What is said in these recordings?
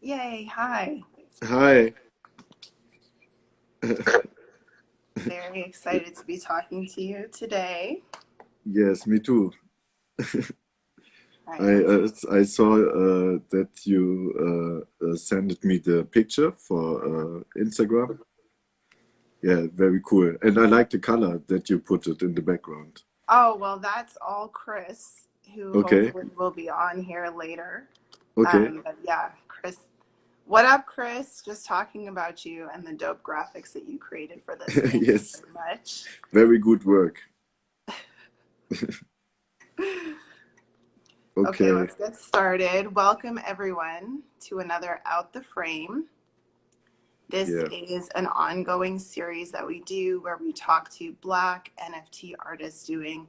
Yay, hi. Hi. Very excited to be talking to you today. Yes, me too. All right, I let's. uh, I saw that you sent me the picture for Instagram. Yeah, very cool. And I like the color that you put it in the background. Oh, well, that's all Chris, who Okay, hopefully will be on here later. okay. But yeah, Chris. What up, Chris? Just talking about you and the dope graphics that you created for this. Thank you Yes, very much. very good work. Okay, Okay, let's get started. Welcome, everyone, to another Out the Frame. This yeah. is an ongoing series that we do where we talk to Black NFT artists doing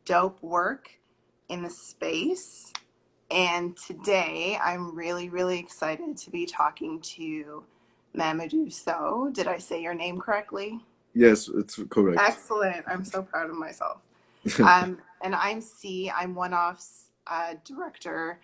dope work in the space. And today I'm really, really excited to be talking to Mamadou So. Did I say your name correctly? Yes, it's correct. Excellent. I'm so proud of myself. And I'm C. I'm One Off's director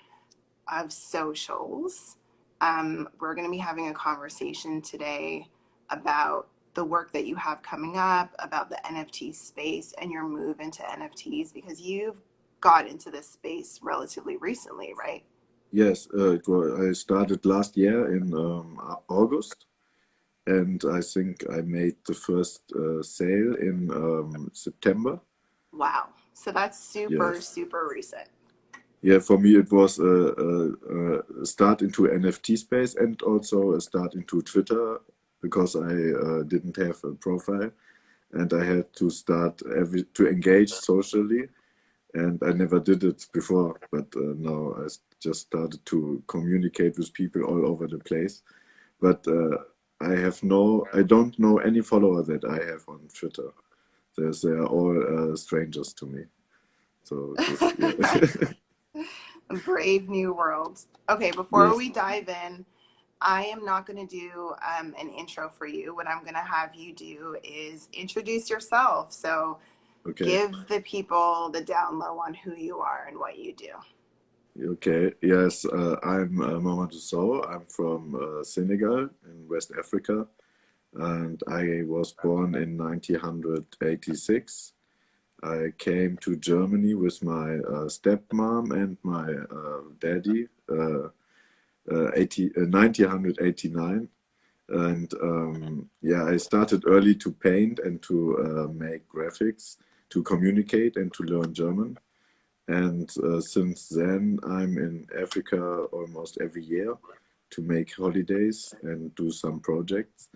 of socials. We're going to be having a conversation today about the work that you have coming up, about the NFT space and your move into NFTs because you've got into this space relatively recently, right? Yes, I started last year in August, and I think I made the first sale in September. Wow. So that's super, Yes. super recent. Yeah, for me it was a start into NFT space and also a start into Twitter because I didn't have a profile and I had to start to engage socially, and I never did it before, but now just started to communicate with people all over the place. But I don't know any follower that I have on Twitter. They are all strangers to me. So this, yeah. Brave new world. Okay, before Yes. we dive in, I am not going to do an intro for you. What I'm going to have you do is introduce yourself. So Okay. give the people the down low on who you are and what you do. Okay. Yes. I'm Mamadou Sow. I'm from Senegal in West Africa, and I was born in 1986. I came to Germany with my stepmom and my daddy, 1989. And yeah, I started early to paint and to make graphics, to communicate and to learn German. And since then, I'm in Africa almost every year to make holidays and do some projects.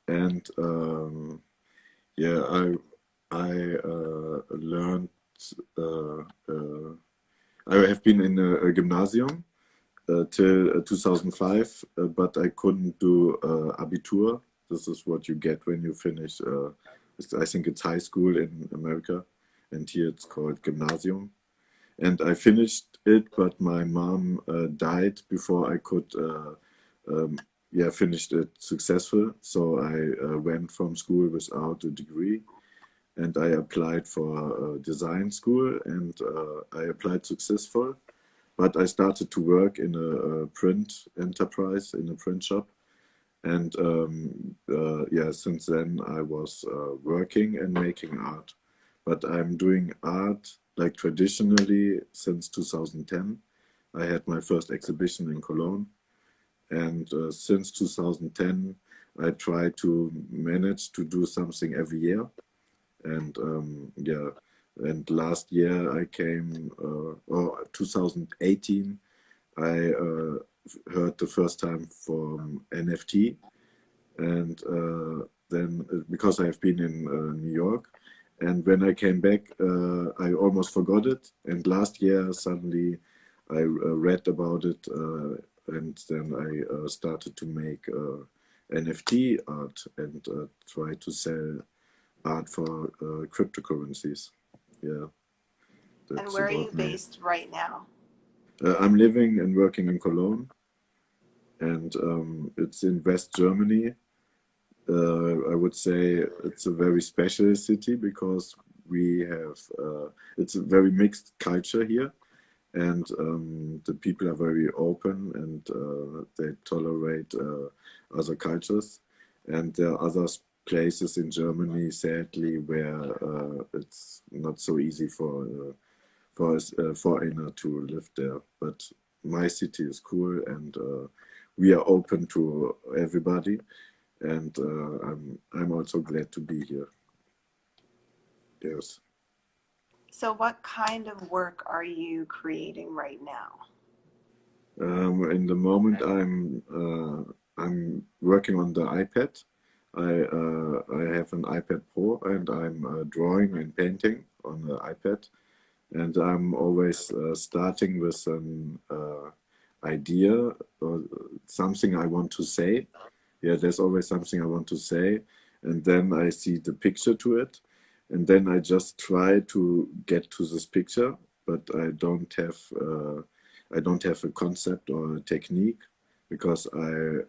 And yeah, I learned. Uh, uh, I have been in a gymnasium till 2005, but I couldn't do Abitur. This is what you get when you finish. I think it's high school in America, and here it's called gymnasium. And I finished it, but my mom died before I could, um, yeah, finished it successful. So I went from school without a degree, and I applied for design school, and I applied successful. But I started to work in a print enterprise in a print shop, and yeah, since then I was working and making art. But I'm doing art like traditionally since 2010. I had my first exhibition in Cologne, and since 2010, I try to manage to do something every year. And yeah, and last year I came, or 2018, I heard the first time from NFT, and then because I have been in New York, and when I came back, I almost forgot it. And last year, suddenly, I read about it, and then I started to make NFT art and try to sell art for cryptocurrencies. Yeah, And that's where are you about me. based right now? I'm living and working in Cologne, and it's in West Germany. I would say it's a very special city because we have it's a very mixed culture here, and the people are very open, and they tolerate other cultures. And there are other places in Germany, sadly, where it's not so easy for a foreigner to live there. But my city is cool, and we are open to everybody. And I'm also glad to be here. Yes. So what kind of work are you creating right now? In the moment, I'm working on the iPad. I have an iPad Pro, and I'm drawing and painting on the iPad. And I'm always starting with an idea or something I want to say. Yeah, there's always something I want to say, and then I see the picture to it, and then I just try to get to this picture, but I don't have a concept or a technique, because I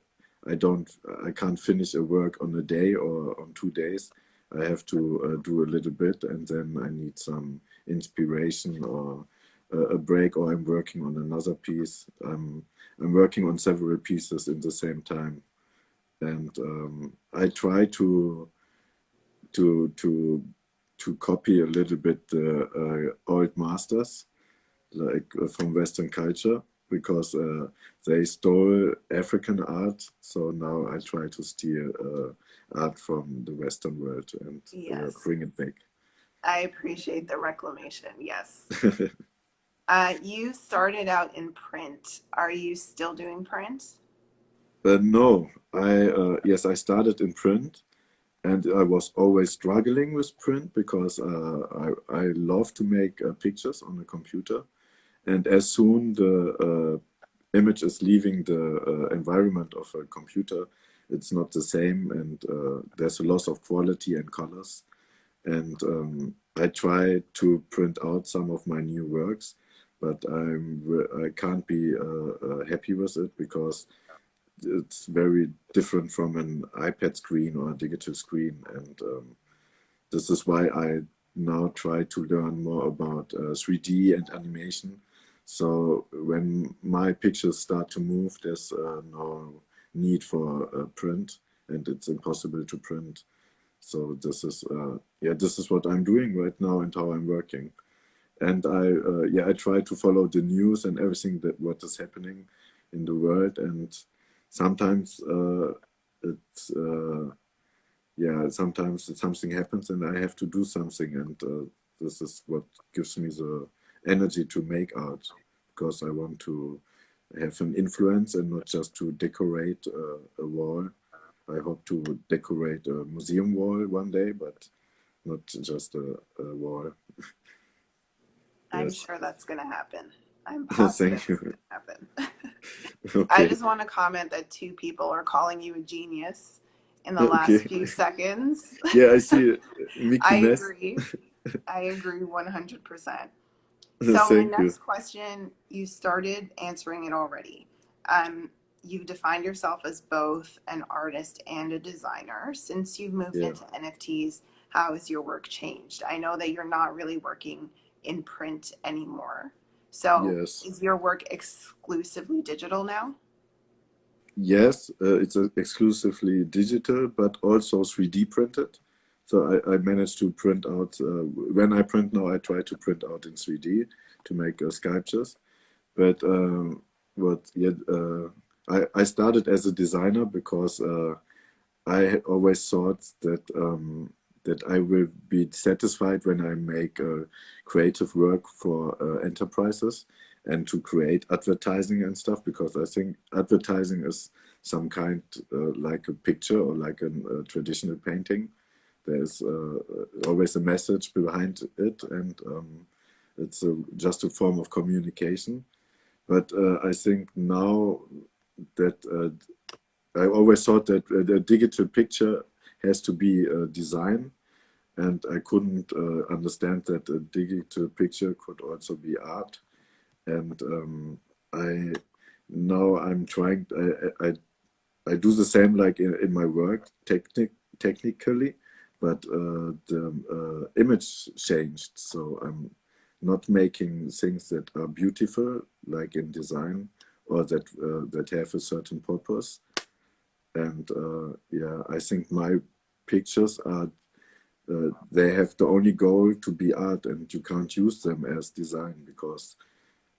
can't finish a work on a day or on 2 days. I have to do a little bit, and then I need some inspiration or a break, or I'm working on another piece. I'm working on several pieces in the same time, and I try to to to copy a little bit the old masters, like from Western culture, because they stole African art. So now I try to steal art from the Western world and Yes, bring it back. I appreciate the reclamation. Yes. You started out in print. Are you still doing print? No, yes, I started in print, and I was always struggling with print, because I love to make pictures on the computer, and as soon the image is leaving the environment of a computer, it's not the same, and there's a loss of quality and colors. And I try to print out some of my new works, but I can't be happy with it, because it's very different from an iPad screen or a digital screen, and this is why I now try to learn more about 3D and animation. So when my pictures start to move, there's no need for print, and it's impossible to print. So this is what I'm doing right now and how I'm working. And I try to follow the news and everything that what is happening in the world. And sometimes it's sometimes something happens and I have to do something, and this is what gives me the energy to make art, because I want to have an influence and not just to decorate a wall. I hope to decorate a museum wall one day, but not just a wall. I'm Yes. sure that's going to happen. I'm positive Thank it's going you. to happen. I Okay. just want to comment that two people are calling you a genius in the last Okay. few seconds. Yeah, I see Mickey I Mouse. agree. I agree 100%. So my Thank you. next question, you started answering it already. Um, you've defined yourself as both an artist and a designer. Since you've moved Yeah. into NFTs, how has your work changed? I know that you're not really working in print anymore. So Yes. is your work exclusively digital now? Yes, it's exclusively digital, but also 3D printed. So I managed to print out, when I print now, I try to print out in 3D to make sculptures. But I started as a designer, because I always thought that I will be satisfied when I make creative work for enterprises and to create advertising and stuff, because I think advertising is some kind like a picture or like a traditional painting. There's always a message behind it, and it's just a form of communication. But I think now that I always thought that the digital picture has to be design, and I couldn't understand that a digital picture could also be art. And I now I'm trying. I do the same like in my work technically, but the image changed. So I'm not making things that are beautiful, like in design, or that have a certain purpose. And yeah, I think my pictures are they have the only goal to be art, and you can't use them as design because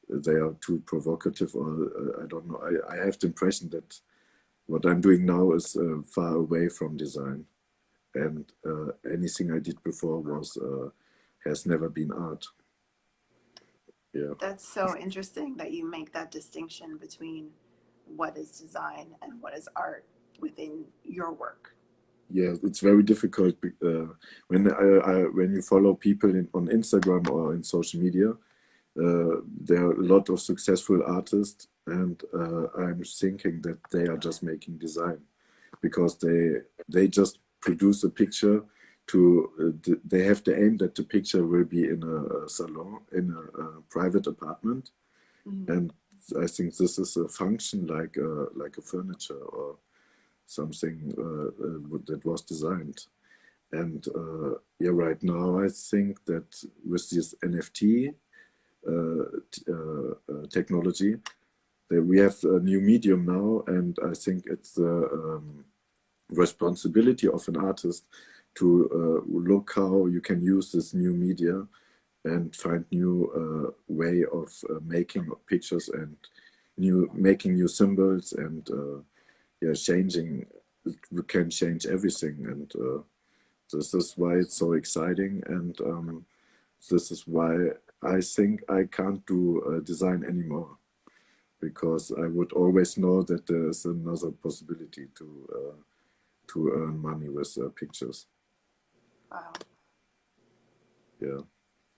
they are too provocative, or I don't know. I have the impression that what I'm doing now is far away from design, and anything I did before was has never been art. Yeah. That's so interesting that you make that distinction between what is design and what is art within your work. Yeah, it's very difficult when you follow people on Instagram or in social media. There are a lot of successful artists, and I'm thinking that they are just making design because they just produce a picture they have the aim that the picture will be in a salon, in a private apartment, and I think this is a function like a furniture or something that was designed. And yeah, right now I think that with this NFT technology, that we have a new medium now, and I think it's the responsibility of an artist to look how you can use this new media and find new way of making pictures and making new symbols and yeah, changing. We can change everything, and this is why it's so exciting, and this is why I think I can't do design anymore, because I would always know that there is another possibility to earn money with pictures. Wow. Yeah.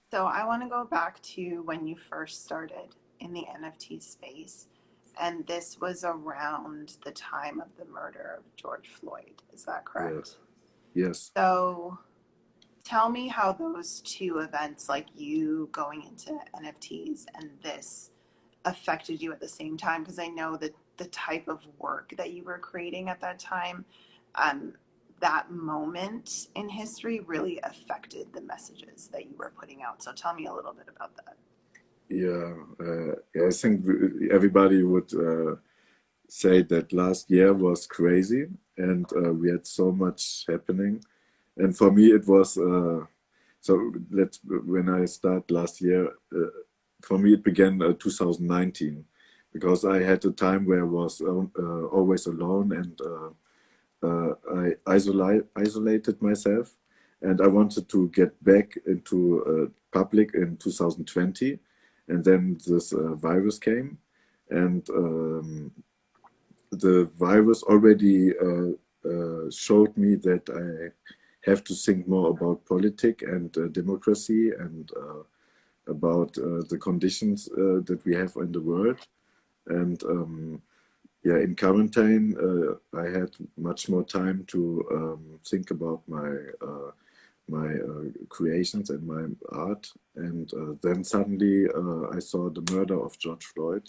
So I want to go back to when you first started in the NFT space. And this was around the time of the murder of George Floyd. Is that correct? Yes. Yes. So tell me how those two events, like you going into NFTs and this, affected you at the same time, because I know that the type of work that you were creating at that time, um, that moment in history really affected the messages that you were putting out. So tell me a little bit about that. Yeah. I think everybody would say that last year was crazy, and we had so much happening. And for me, it was so. When I start last year, for me it began 2019, because I had a time where I was always alone, and I isolated myself, and I wanted to get back into public in 2020, and then this virus came, and the virus already showed me that I have to think more about politics and democracy, and about the conditions that we have in the world. And yeah, in quarantine, I had much more time to think about my creations and my art. And then suddenly I saw the murder of George Floyd,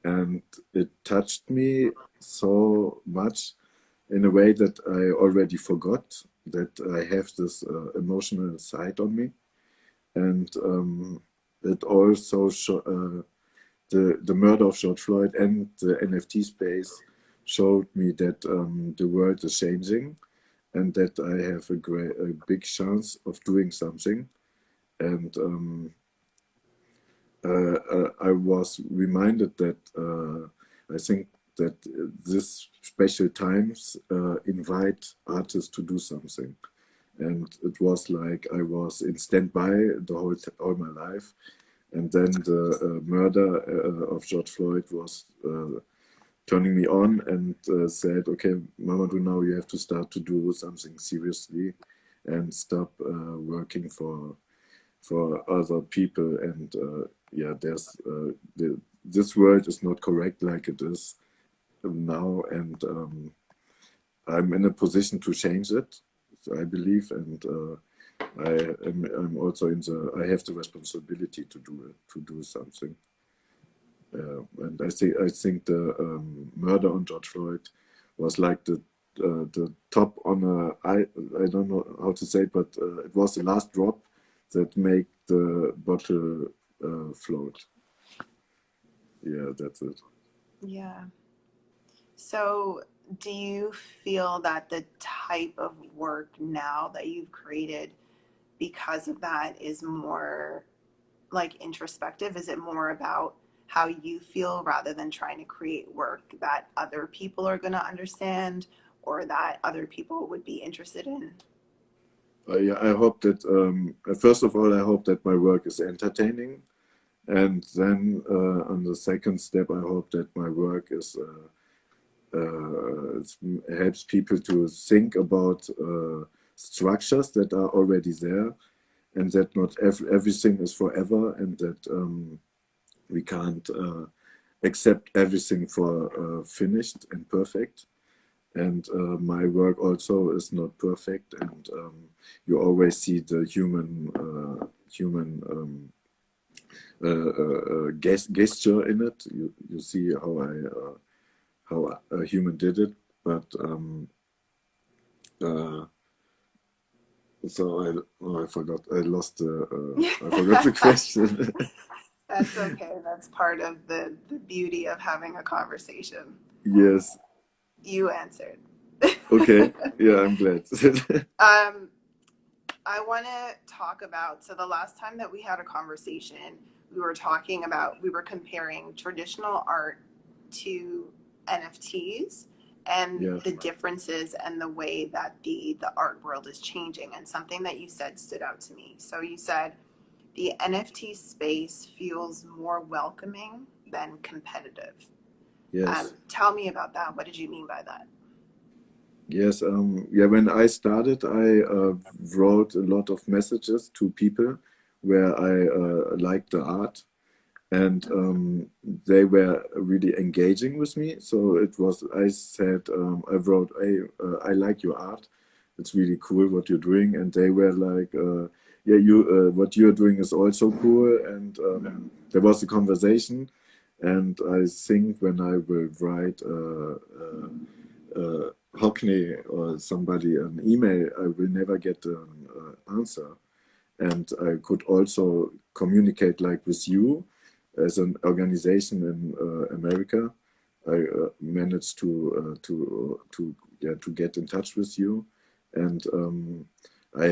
and it touched me so much in a way that I already forgot that I have this emotional side on me. And it also the murder of George Floyd and the NFT space showed me that the world is changing, and that I have a big chance of doing something. And I was reminded that I think that this special times invite artists to do something. And it was like I was in standby all my life. And then the murder of George Floyd was turning me on, and said, okay, Mamadou, now you have to start to do something seriously and stop working for other people. And yeah, this world is not correct like it is now, and I'm in a position to change it, I believe, and I'm also I have the responsibility to do it, to do something. And I think the murder on George Floyd was like the top on I don't know how to say it, but it was the last drop that make the bottle float. Yeah, that's it. Yeah. So, do you feel that the type of work now that you've created because of that is more like introspective? Is it more about how you feel rather than trying to create work that other people are going to understand or that other people would be interested in? Yeah, I hope that first of all, I hope that my work is entertaining, and then on the second step, I hope that my work is helps people to think about structures that are already there, and that not everything is forever, and that we can't accept everything for finished and perfect. And my work also is not perfect, and you always see the human gesture in it. You see how a human did it, but uh, so I forgot. I forgot the question. That's okay. That's part of the beauty of having a conversation. Yes. You answered. Okay. Yeah, I'm glad. um, I want to talk about, so the last time that we had a conversation, we were comparing traditional art to NFTs and Yeah. the differences and the way that the art world is changing. And something that you said stood out to me. So you said the NFT space feels more welcoming than competitive. Yes. Tell me about that. What did you mean by that? Yes. Yeah. When I started, I wrote a lot of messages to people where I liked the art, and they were really engaging with me. So it was. I said, I wrote, "Hey, I like your art. It's really cool what you're doing." And they were like, "Yeah, what you're doing is also cool." And there was a conversation. And I think when I will write Hockney or somebody an email, I will never get an answer. And I could also communicate like with you as an organization in America. I managed to get in touch with you, and I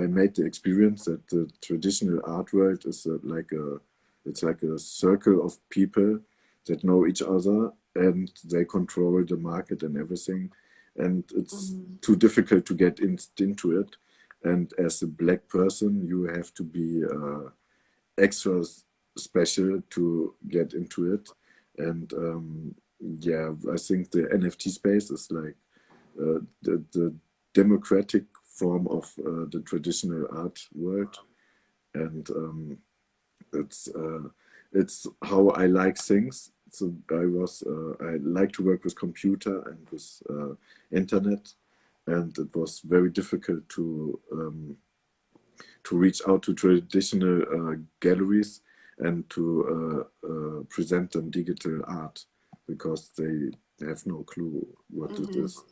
made the experience that the traditional art world is it's like a circle of people that know each other, and they control the market and everything, and it's Mm-hmm. too difficult to get into it. And as a black person, you have to be extra special to get into it. And yeah, I think the NFT space is like the democratic form of the traditional art world. And it's uh, it's how I like things. So I like to work with computer and with internet, and it was very difficult to reach out to traditional galleries and to present them digital art, because they have no clue what it Mm-hmm. is.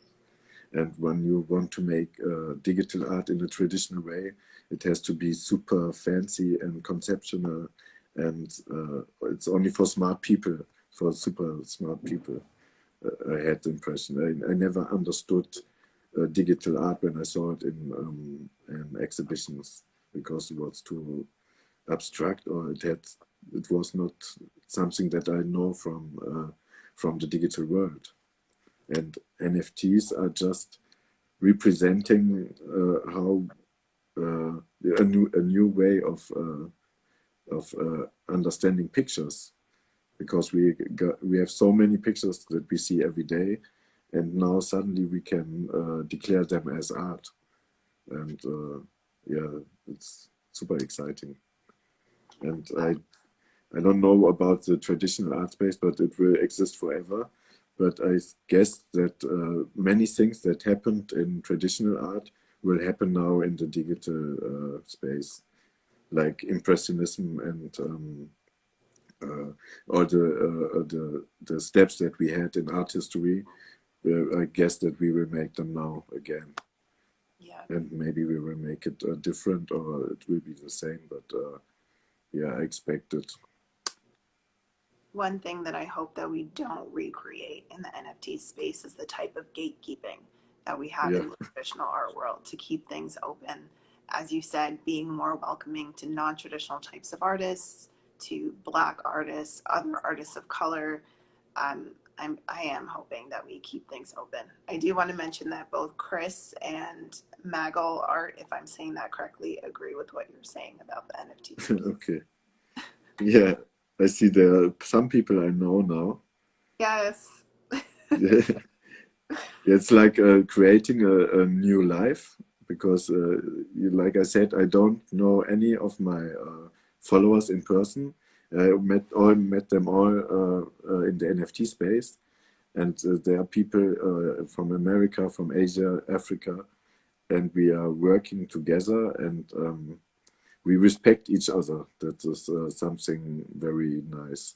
And when you want to make digital art in a traditional way, it has to be super fancy and conceptual, and it's only for smart people, for super smart people. I had the impression. I never understood digital art when I saw it in exhibitions, because it was too abstract, or it was not something that I know from the digital world. And NFTs are just representing how a new way of understanding pictures, because we have so many pictures that we see every day, and now suddenly we can declare them as art. And yeah, it's super exciting. And I don't know about the traditional art space, but it will exist forever. But I guess that many things that happened in traditional art will happen now in the digital space, like impressionism and all the steps that we had in art history. I guess that we will make them now again. Yeah. and maybe we will make it different or it will be the same. But yeah, I expect it. One thing that I hope that we don't recreate in the NFT space is the type of gatekeeping that we have Yeah, in the traditional art world to keep things open. As you said, being more welcoming to non-traditional types of artists, to Black artists, other artists of color. I am hoping that we keep things open. I do want to mention that both Chris and Maggle Art, if I'm saying that correctly, agree with what you're saying about the NFT space. okay. Yeah, I see there are some people I know now. Yes. It's like creating a new life because, like I said, I don't know any of my followers in person. I met them all in the NFT space, and there are people from America, from Asia, Africa, and we are working together and we respect each other. That is something very nice,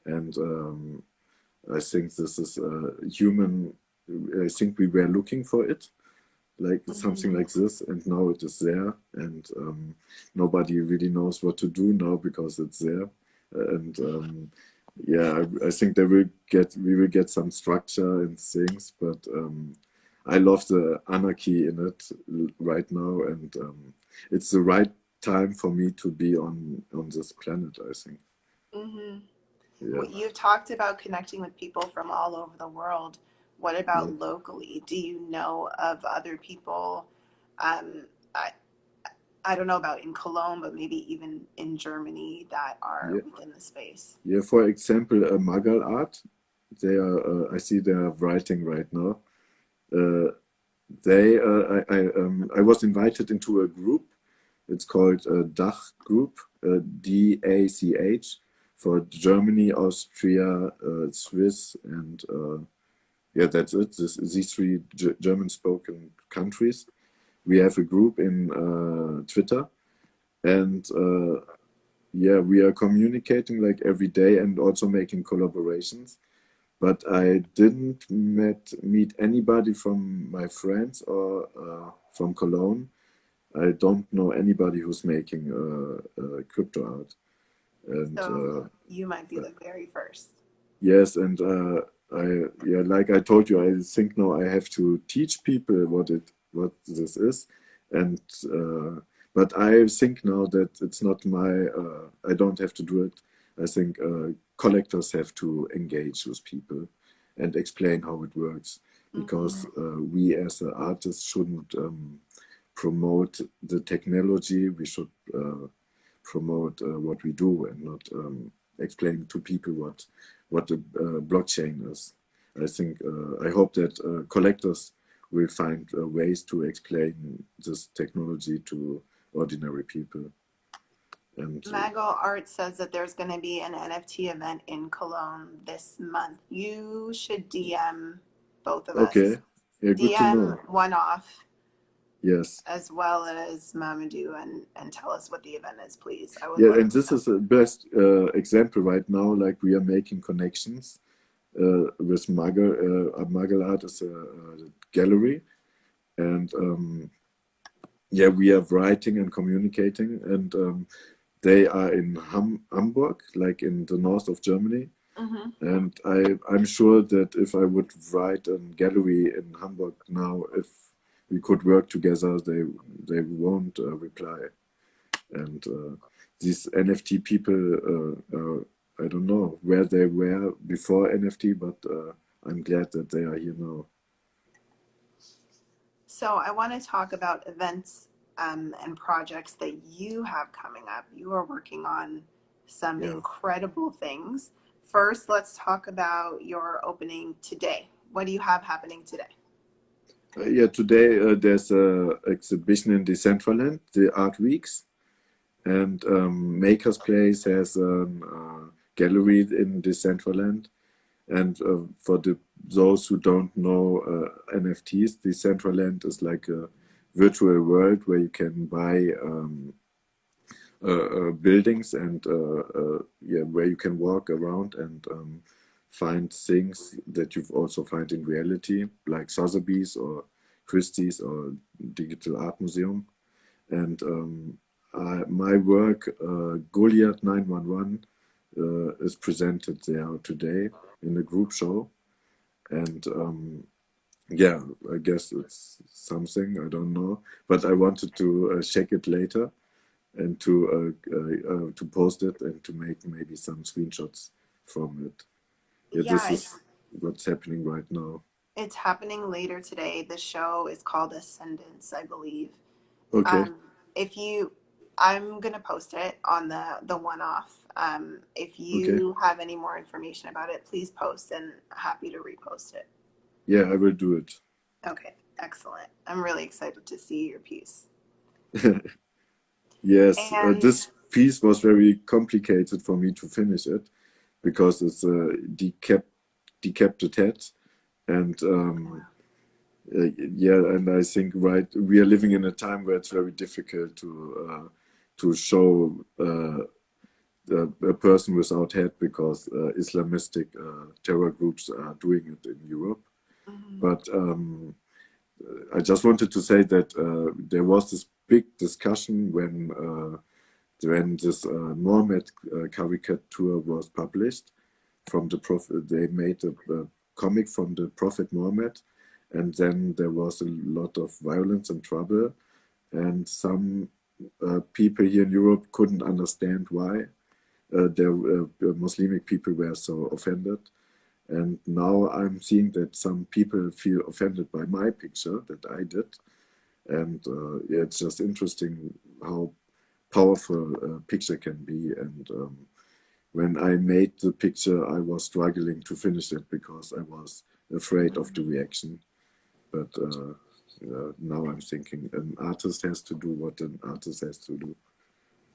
and I think this is human. I think we were looking for it, like something Mhm. like this, and now it is there, and nobody really knows what to do now because it's there, and yeah, I think we will get some structure and things, but I love the anarchy in it right now, and it's the right time for me to be on this planet. I think, Mhm. yeah, Well, you've talked about connecting with people from all over the world. What yeah, about locally? Do you know of other people? Um, I I don't know about in Cologne, but maybe even in Germany that are yeah. within the space. Yeah, for example, Magal Art, they are, I see they are writing right now. Uh, I was invited into a group. It's called Dach Group, DACH, for Germany, Austria, Swiss, and yeah, that's it. These three German-spoken countries. We have a group in Twitter, and yeah, we are communicating like every day and also making collaborations. But I didn't meet anybody from my friends or from Cologne. I don't know anybody who's making crypto art. And So you might be the very first. yes, and yeah, like I told you, I think now I have to teach people what this is, and but I think now that it's not my I don't have to do it. I think collectors have to engage with people and explain how it works because Hmm. we as artists shouldn't promote the technology. We should promote what we do and not explain to people what the blockchain is. I think I hope that collectors will find ways to explain this technology to ordinary people. And Maggle Art says that there's going to be an NFT event in Cologne this month. You should DM both of okay, us. yeah, good to DM know. one off Yes, as well as Mamadou and tell us what the event is, please. I would yeah, love and to this know. is the best example right now. Like we are making connections with Muggle. Muggle Art is a gallery, and yeah, we are writing and communicating, and they are in Hamburg, like in the north of Germany. Hmm. And I'm sure that if I would write a gallery in Hamburg now, if we could work together, they won't reply. And these NFT people, I don't know where they were before NFT, but I'm glad that they are here now. So I want to talk about events and projects that you have coming up. You are working on some Yeah. incredible things. First, let's talk about your opening today. What do you have happening today? Yeah, today there's a exhibition in Decentraland, the Art Weeks, and Maker's Place has a gallery in Decentraland. And for those who don't know NFTs, Decentraland is like a virtual world where you can buy buildings and yeah, where you can walk around and find things that you've also find in reality, like Sotheby's or Christie's or Digital Art Museum. And my work, Goliath 911, is presented there today in a group show. And yeah, I guess it's something, I don't know. But I wanted to check it later and to post it and to make maybe some screenshots from it. Yeah, this Yeah, is what's happening right now. it's happening later today. The show is called Ascendance, I believe. Okay, If you, I'm gonna post it on the one off. If okay. you have any more information about it, please post, and happy to repost it. Yeah, I will do it. Okay, excellent. I'm really excited to see your piece. Yes, And this piece was very complicated for me to finish it because it's a decapited head, and yeah, and I think right we are living in a time where it's very difficult to show a person without head because Islamistic terror groups are doing it in Europe. mhm, But I just wanted to say that there was this big discussion when this Mohammed caricature was published from the prophet. They made a comic from the Prophet Muhammad, and then there was a lot of violence and trouble, and some people here in Europe couldn't understand why the Muslimic people were so offended. And now I'm seeing that some people feel offended by my picture that I did. And yeah, it's just interesting how powerful a picture can be. And when I made the picture, I was struggling to finish it because I was afraid of the mhm. reaction. But now I'm thinking an artist has to do what an artist has to do.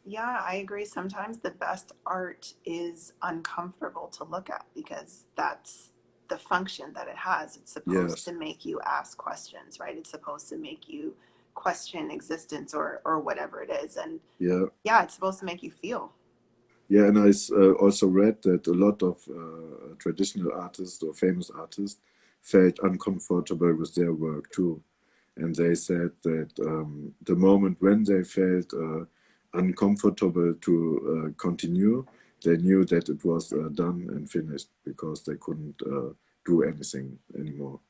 Yeah, I agree. Sometimes the best art is uncomfortable to look at because that's the function that it has. It's supposed Yes. to make you ask questions, right? It's supposed to make you question existence or whatever it is. And Yeah. yeah, it's supposed to make you feel. Yeah, and I also read that a lot of traditional artists or famous artists felt uncomfortable with their work too. And they said that the moment when they felt uncomfortable to continue, they knew that it was done and finished because they couldn't do anything anymore.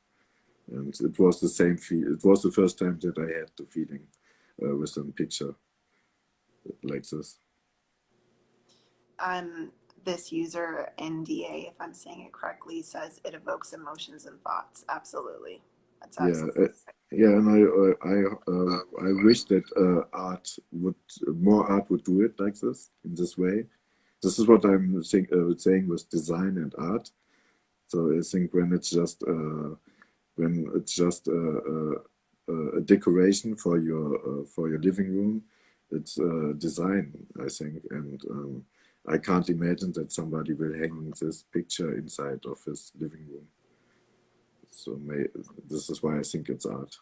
And it was the same feel. It was the first time that I had the feeling with a picture like this. Um, this user NDA, if I'm saying it correctly, says it evokes emotions and thoughts. Absolutely. That's Yeah, absolutely yeah, and I wish that more art would do it like this in this way. This is what saying with design and art. So I think when it's just a decoration for your living room, it's design, I think, and I can't imagine that somebody will hang this picture inside of his living room. So this is why I think it's art.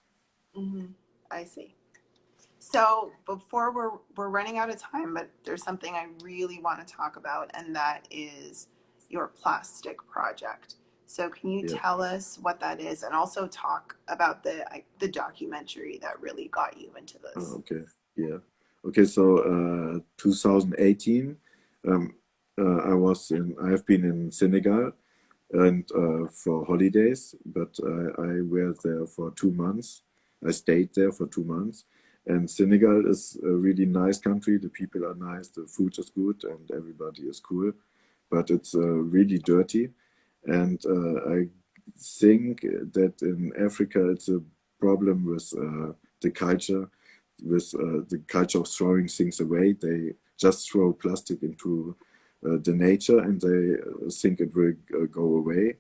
hmm I see. So before we're running out of time, but there's something I really want to talk about, and that is your plastic project. So can you Yeah. tell us what that is, and also talk about the documentary that really got you into this? Okay. Yeah. Okay. So 2018, um, I have been in Senegal and for holidays, but I were there for 2 months. I stayed there for 2 months. And Senegal is a really nice country. The people are nice, the food is good, and everybody is cool. But it's really dirty. And I think that in Africa it's a problem with the culture, with the culture of throwing things away. They just throw plastic into the nature and they think it will go away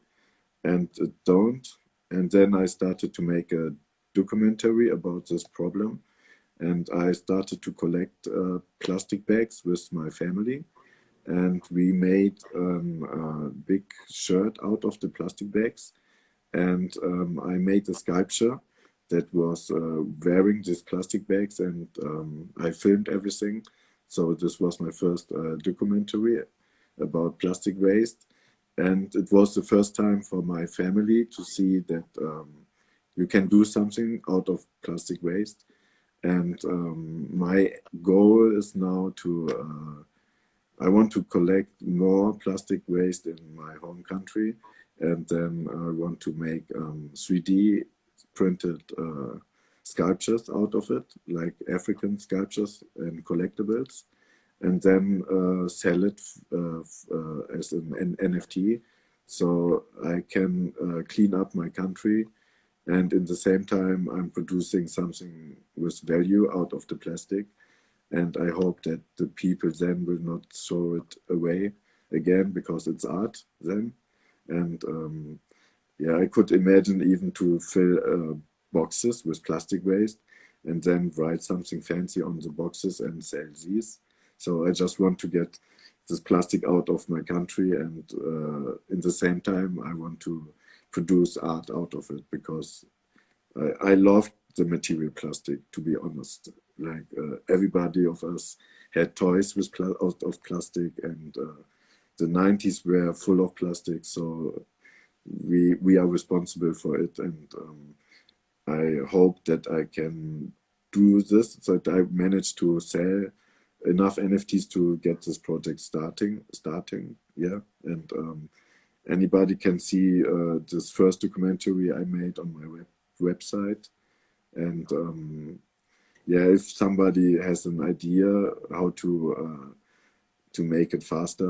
and it don't. And then I started to make a documentary about this problem and I started to collect plastic bags with my family and we made a big shirt out of the plastic bags and I made a sculpture that was wearing these plastic bags and I filmed everything. So this was my first documentary about plastic waste and it was the first time for my family to see that you can do something out of plastic waste. And my goal is now to I want to collect more plastic waste in my home country, and then I want to make 3D printed sculptures out of it, like African sculptures and collectibles, and then sell it as an NFT, so I can clean up my country, and in the same time I'm producing something with value out of the plastic, and I hope that the people then will not throw it away again because it's art then. And yeah, I could imagine even to fill boxes with plastic waste and then write something fancy on the boxes and sell these. So I just want to get this plastic out of my country, and in the same time I want to produce art out of it, because I love the material plastic, to be honest. Like everybody of us had toys with out of plastic, and the 90s were full of plastic, so we are responsible for it, and I hope that I can do this, so that I manage to sell enough NFTs to get this project starting, yeah. And anybody can see this first documentary I made on my website, and yeah, if somebody has an idea how to make it faster,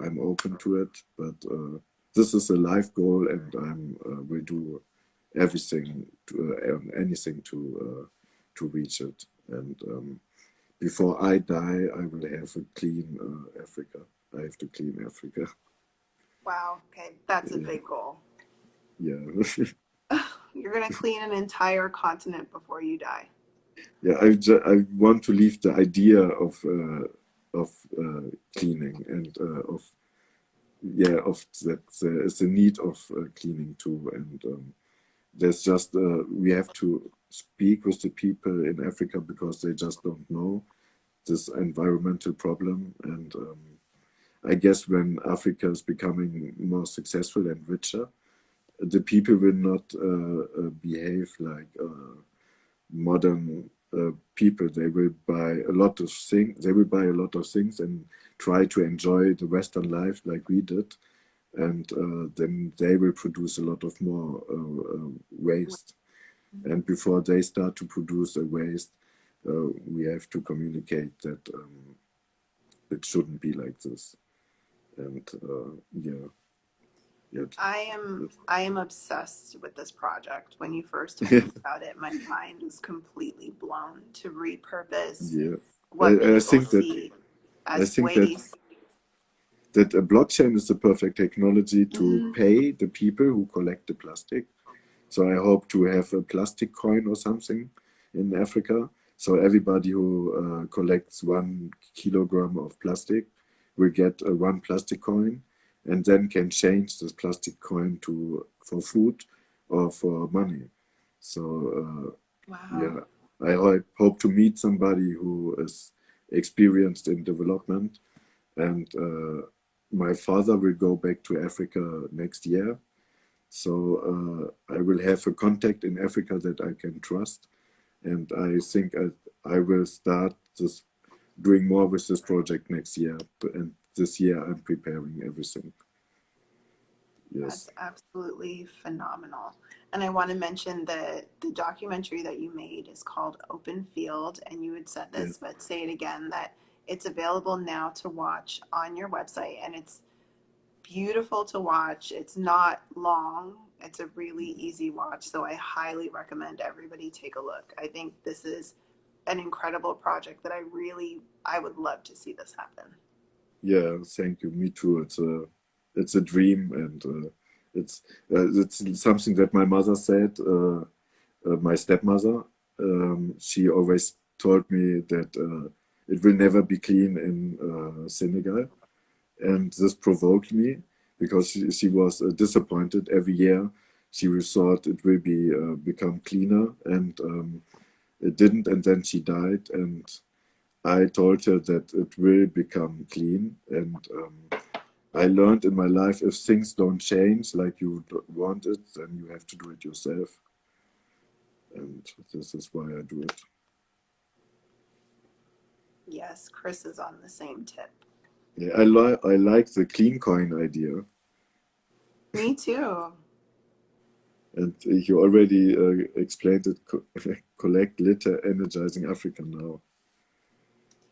I'm open to it. But this is a life goal, and I'm will do everything to anything to reach it. And before I die, I will have a clean Africa. I have to clean Africa. Wow. Okay, that's a big goal. Yeah. You're gonna clean an entire continent before you die. Yeah, I want to leave the idea of cleaning, and of yeah, of that there is a need of cleaning too, and there's just we have to speak with the people in Africa, because they just don't know this environmental problem. And I guess when Africa is becoming more successful and richer, the people will not behave like modern people. They will buy a lot of things. They will buy a lot of things and try to enjoy the Western life like we did, and then they will produce a lot of more waste. And before they start to produce a waste, we have to communicate that it shouldn't be like this. And yeah, yeah, I am obsessed with this project. When you first told me about it, my mind was completely blown to repurpose yeah. what I people think that see I as think that waste. that a blockchain is the perfect technology to Mm, pay the people who collect the plastic. So I hope to have a plastic coin or something in Africa. So everybody who collects 1 kilogram of plastic will get one plastic coin, and then can change this plastic coin to for food or for money. So wow. yeah, I hope to meet somebody who is experienced in development, and my father will go back to Africa next year, so I will have a contact in Africa that I can trust, and I think I will start this doing more with this project next year. And this year I'm preparing everything. That's Yes, absolutely phenomenal. And I want to mention that the documentary that you made is called Open Field, and you had said yeah, this, but say it again, that it's available now to watch on your website, and it's beautiful to watch. It's not long. It's a really easy watch, so I highly recommend everybody take a look. I think this is an incredible project that I would love to see this happen. yeah. Thank you. Me too. It's a dream, and it's something that my mother said. My stepmother. She always told me that it will never be clean in Senegal, and this provoked me, because she was disappointed every year. She thought it will be become cleaner, and it didn't. And then she died, and I told her that it will become clean. And I learned in my life, if things don't change like you want it, then you have to do it yourself. and this is why I do it. Yes, Chris is on the same tip. Yeah, I like the clean coin idea, Me too. and you already explained it. Collect, litter, energizing Africa now.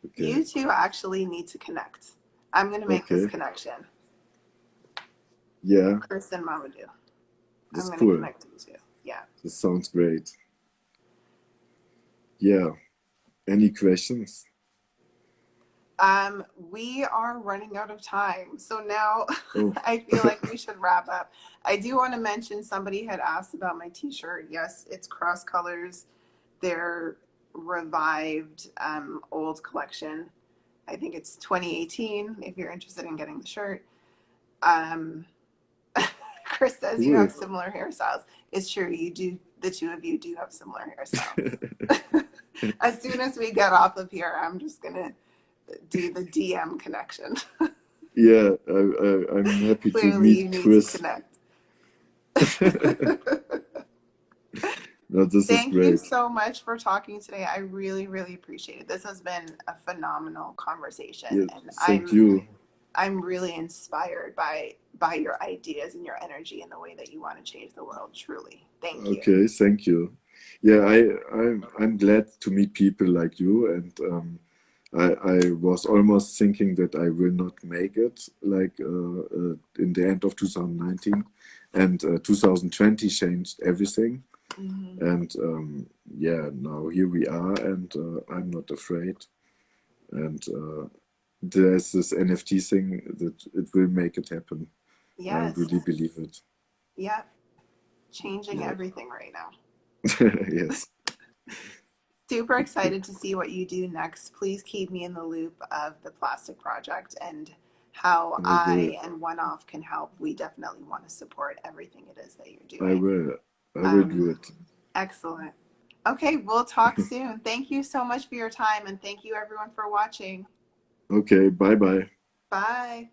Okay, You two actually need to connect. I'm going to make this okay, connection. yeah, Chris and Mamadou. I'm that's going to cool. connect you two. Yeah. This sounds great. Yeah. Any questions? We are running out of time. So now Oh, I feel like we should wrap up. I do want to mention somebody had asked about my t-shirt. Yes, it's Cross Colors. Their revived old collection. I think it's 2018 if you're interested in getting the shirt. Um, Chris says you cool. have similar hairstyles. It's true, you do. The two of you do have similar hairstyles. As soon as we get off of here, I'm just gonna do the DM connection. Yeah, I'm happy to Clearly, you meet need to Chris. connect. No, this is Thank you great. so much for talking today. I really, really appreciate it. This has been a phenomenal conversation, Yeah, and thank you. I'm really inspired by your ideas and your energy and the way that you want to change the world. Truly, thank you. Okay, thank you. Yeah, I'm glad to meet people like you, and I was almost thinking that I will not make it, like in the end of 2019, and 2020 changed everything. Mm-hmm. And yeah, now here we are, and I'm not afraid. And there's this NFT thing that it will make it happen. I Yes. really believe it. Yep. Changing Yeah. everything right now. Yes, Super excited to see what you do next. Please keep me in the loop of the plastic project and how I will. I and One Off can help. We definitely want to support everything it is that you're I doing. will. I will do Um, it. Excellent. Okay, we'll talk soon. Thank you so much for your time, and thank you everyone for watching. Okay, bye bye. Bye.